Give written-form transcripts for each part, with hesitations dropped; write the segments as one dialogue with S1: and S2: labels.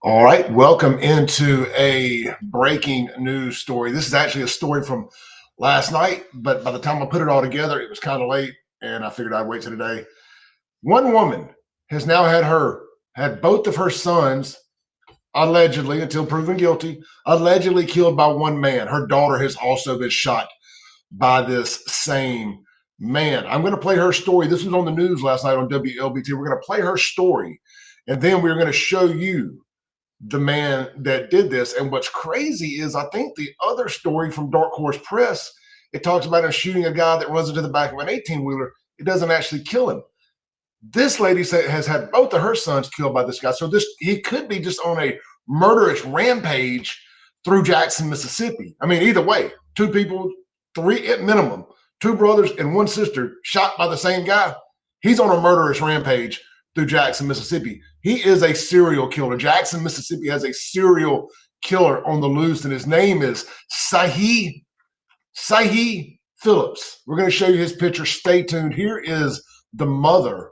S1: All right, welcome into a breaking news story. This is actually a story from last night, but by the time I put it all together, it was kind of late, and I figured I'd wait till today. One woman has now had both of her sons allegedly, until proven guilty, allegedly killed by one man. Her daughter has also been shot by this same man. I'm going to play her story. This was on the news last night on WLBT. We're going to play her story, and then we're going to show you the man that did this. And what's crazy is I think the other story from Dark Horse Press, it talks about him shooting a guy that runs into the back of an 18-wheeler. It doesn't actually kill him. This lady has had both of her sons killed by this guy. So he could be just on a murderous rampage through Jackson, Mississippi. I mean, either way, two people, three at minimum, two brothers and one sister shot by the same guy. He's on a murderous rampage through Jackson, Mississippi. He is a serial killer. Jackson, Mississippi has a serial killer on the loose, and his name is Syhee Phillips. We're going to show you his picture. Stay tuned. Here is the mother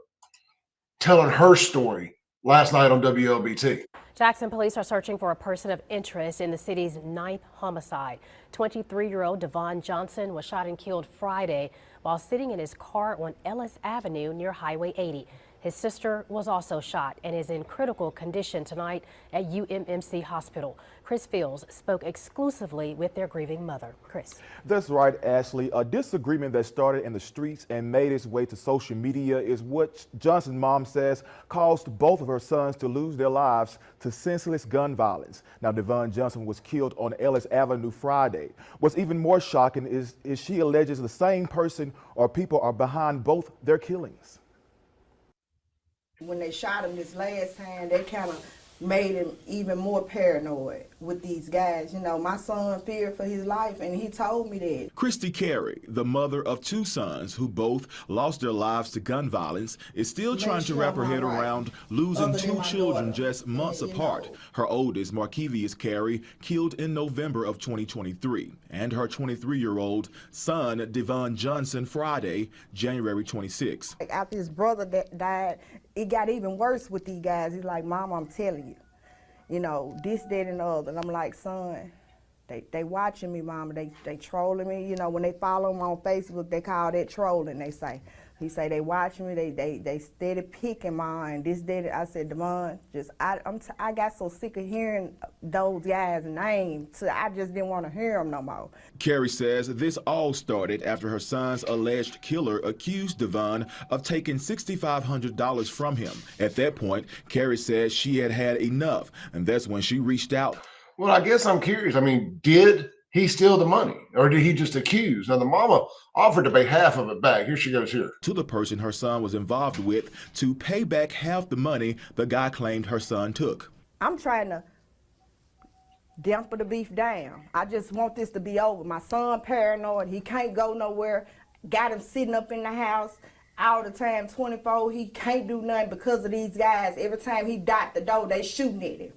S1: telling her story last night on WLBT.
S2: Jackson police are searching for a person of interest in the city's ninth homicide. 23-year-old Devon Johnson was shot and killed Friday while sitting in his car on Ellis Avenue near Highway 80. His sister was also shot and is in critical condition tonight at UMMC Hospital. Chris Fields spoke exclusively with their grieving mother. Chris.
S3: That's right, Ashley. A disagreement that started in the streets and made its way to social media is what Johnson's mom says caused both of her sons to lose their lives to senseless gun violence. Now, Devon Johnson was killed on Ellis Avenue Friday. What's even more shocking is she alleges the same person or people are behind both their killings.
S4: When they shot him this last time, they kind of made him even more paranoid with these guys. You know, my son feared for his life, and he told me that.
S5: Christy Carey, the mother of two sons who both lost their lives to gun violence, is still trying to wrap her head around losing two children just months apart. Her oldest, Markevius Carey, killed in November of 2023, and her 23-year-old son, Devon Johnson, Friday, January 26.
S4: After his brother that died, it got even worse with these guys. He's like, Mom, I'm telling you, you know, this, that, and the other. And I'm like, son, they watching me, Mama. They trolling me. You know, when they follow him on Facebook, they call that trolling, they say. He say they watching me, they steady picking mine, this, that. I said, Devon, I got so sick of hearing those guys' names, so I just didn't want to hear them no more.
S5: Carey says this all started after her son's alleged killer accused Devon of taking $6,500 from him. At that point, Carey says she had had enough, and that's when she reached out.
S1: Well, I guess I'm curious. I mean, did he steal the money, or did he just accuse? Now, the mama offered to pay half of it back. Here she goes here.
S5: To the person her son was involved with to pay back half the money the guy claimed her son took.
S4: I'm trying to damper the beef down. I just want this to be over. My son paranoid. He can't go nowhere. Got him sitting up in the house all the time, 24. He can't do nothing because of these guys. Every time he dot the door, they shooting at him.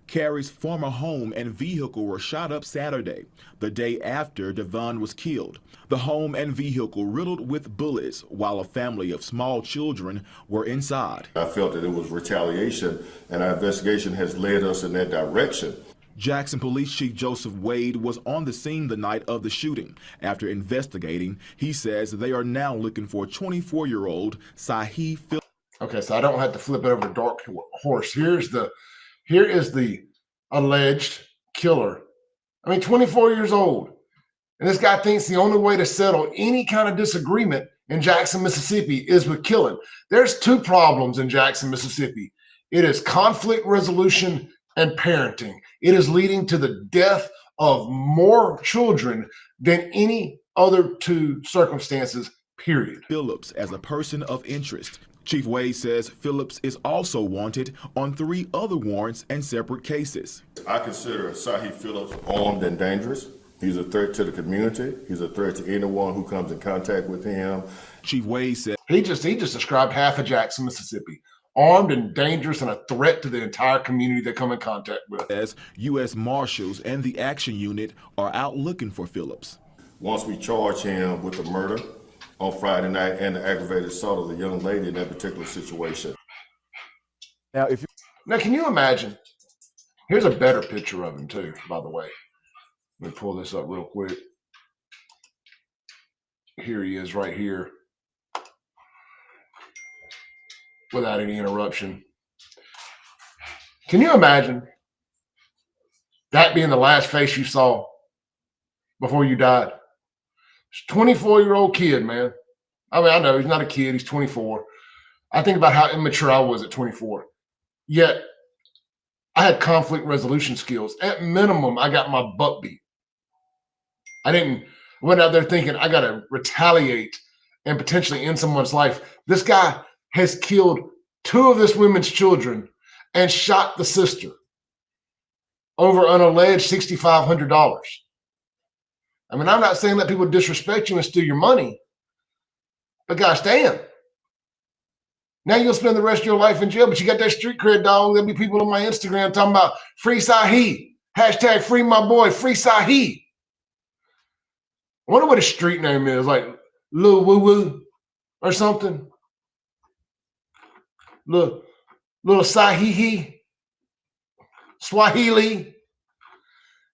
S5: Carey's former home and vehicle were shot up Saturday, the day after Devon was killed. The home and vehicle riddled with bullets while a family of small children were inside.
S6: I felt that it was retaliation, and our investigation has led us in that direction.
S5: Jackson Police Chief Joseph Wade was on the scene the night of the shooting. After investigating, he says they are now looking for 24-year-old Syhee Phillips.
S1: Okay, so I don't have to flip it over to Dark Horse. Here is the alleged killer. I mean, 24 years old. And this guy thinks the only way to settle any kind of disagreement in Jackson, Mississippi is with killing. There's two problems in Jackson, Mississippi. It is conflict resolution and parenting. It is leading to the death of more children than any other two circumstances, period.
S5: Phillips as a person of interest. Chief Wade says Phillips is also wanted on 3 other warrants and separate cases.
S6: I consider Syhee Phillips armed and dangerous. He's a threat to the community. He's a threat to anyone who comes in contact with him.
S5: Chief Wade said
S1: he just described half of Jackson, Mississippi. Armed and dangerous and a threat to the entire community they come in contact with.
S5: As U.S. Marshals and the Action Unit are out looking for Phillips.
S6: Once we charge him with the murder on Friday night and the aggravated assault of the young lady in that particular situation.
S1: Now, can you imagine Here's a better picture of him too, by the way. Let me pull this up real quick. Here he is right here without any interruption. Can you imagine that being the last face you saw before you died? 24-year-old kid, man. I mean, I know he's not a kid. He's 24. I think about how immature I was at 24. Yet I had conflict resolution skills. At minimum, I got my butt beat. I went out there thinking I got to retaliate and potentially end someone's life. This guy has killed 2 of this woman's children and shot the sister over an alleged $6,500. I mean, I'm not saying that people disrespect you and steal your money, but gosh damn. Now you'll spend the rest of your life in jail, but you got that street cred, dog. There'll be people on my Instagram talking about free Syhee. Hashtag free my boy, free Syhee. I wonder what his street name is, like Lil Woo Woo or something. Little Syhee, Swahili.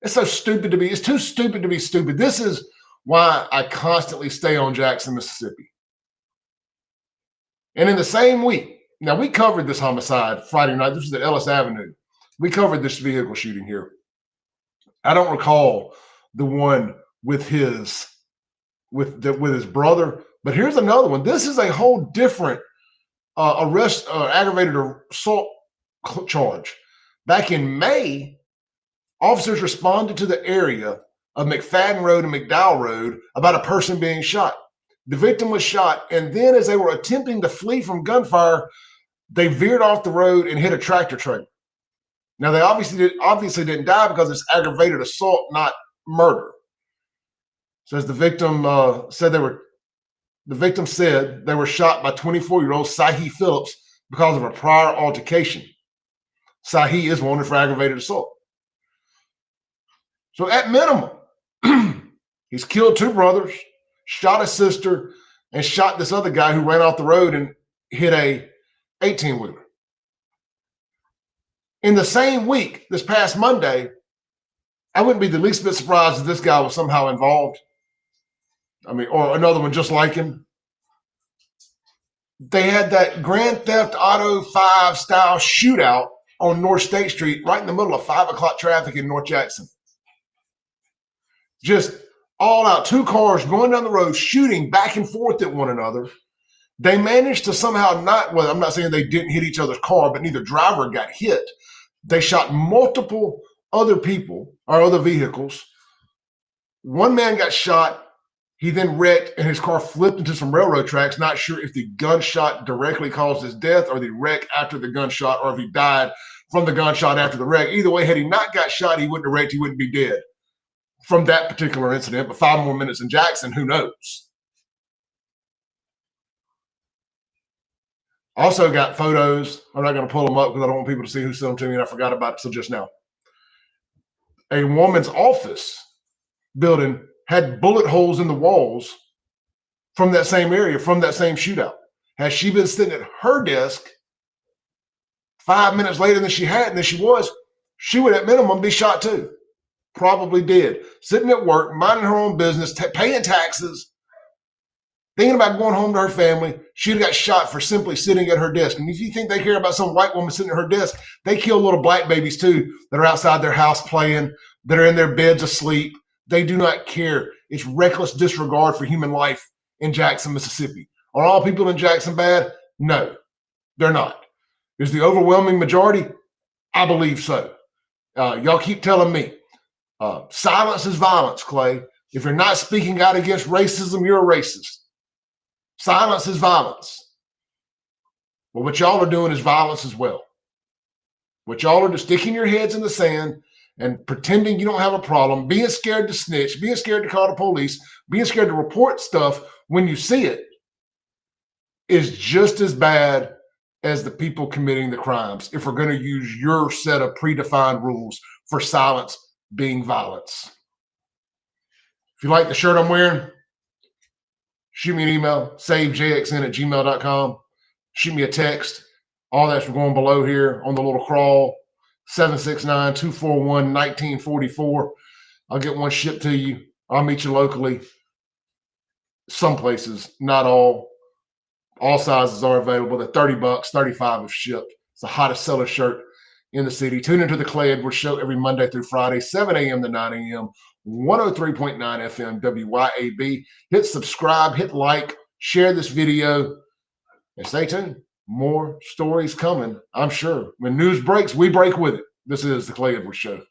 S1: It's so stupid to be. It's too stupid to be stupid. This is why I constantly stay on Jackson, Mississippi. And in the same week, now we covered this homicide Friday night. This was at Ellis Avenue. We covered this vehicle shooting here. I don't recall the one with his brother, but here's another one. This is a whole different arrest, aggravated assault charge. Back in May, officers responded to the area of McFadden Road and McDowell Road about a person being shot. The victim was shot, and then as they were attempting to flee from gunfire, they veered off the road and hit a tractor trailer. Now, they obviously didn't die because it's aggravated assault, not murder. Says the victim said they were shot by 24-year-old Syhee Phillips because of a prior altercation. Syhee is wanted for aggravated assault. So at minimum, he's killed 2 brothers, shot a sister, and shot this other guy who ran off the road and hit a 18-wheeler. In the same week, this past Monday, I wouldn't be the least bit surprised if this guy was somehow involved. I mean, or another one just like him. They had that Grand Theft Auto 5 style shootout on North State Street right in the middle of 5 o'clock traffic in North Jackson. Just all out, 2 cars going down the road, shooting back and forth at one another. They managed to somehow I'm not saying they didn't hit each other's car, but neither driver got hit. They shot multiple other people or other vehicles. One man got shot. He then wrecked and his car flipped into some railroad tracks. Not sure if the gunshot directly caused his death or the wreck after the gunshot, or if he died from the gunshot after the wreck. Either way, had he not got shot, he wouldn't have wrecked. He wouldn't be dead from that particular incident. But 5 more minutes in Jackson, who knows? Also got photos. I'm not going to pull them up because I don't want people to see who sent them to me, and I forgot about it till just now. A woman's office building had bullet holes in the walls from that same area, from that same shootout. Had she been sitting at her desk 5 minutes later than she was, she would at minimum be shot too. Probably dead. Sitting at work, minding her own business, paying taxes, thinking about going home to her family. She'd have got shot for simply sitting at her desk. And if you think they care about some white woman sitting at her desk, they kill little black babies too that are outside their house playing, that are in their beds asleep. They do not care. It's reckless disregard for human life in Jackson, Mississippi. Are all people in Jackson bad? No, they're not. Is the overwhelming majority? I believe so. Y'all keep telling me. Silence is violence, Clay. If you're not speaking out against racism, you're a racist. Silence is violence. But what y'all are doing is violence as well. What y'all are just sticking your heads in the sand and pretending you don't have a problem, being scared to snitch, being scared to call the police, being scared to report stuff when you see it is just as bad as the people committing the crimes if we're going to use your set of predefined rules for silence being violence. If you like the shirt I'm wearing, shoot me an email, savejxn@gmail.com. Shoot me a text. All that's going below here on the little crawl. 769-241-1944. I'll get one shipped to you. I'll meet you locally. Some places, not all. All sizes are available. They're $30, $35 if shipped. It's the hottest seller shirt in the city. Tune into the Clay Edwards Show every Monday through Friday, 7 a.m. to 9 a.m., 103.9 FM, WYAB. Hit subscribe, hit like, share this video, and stay tuned. More stories coming, I'm sure. When news breaks, we break with it. This is the Clay Edwards Show.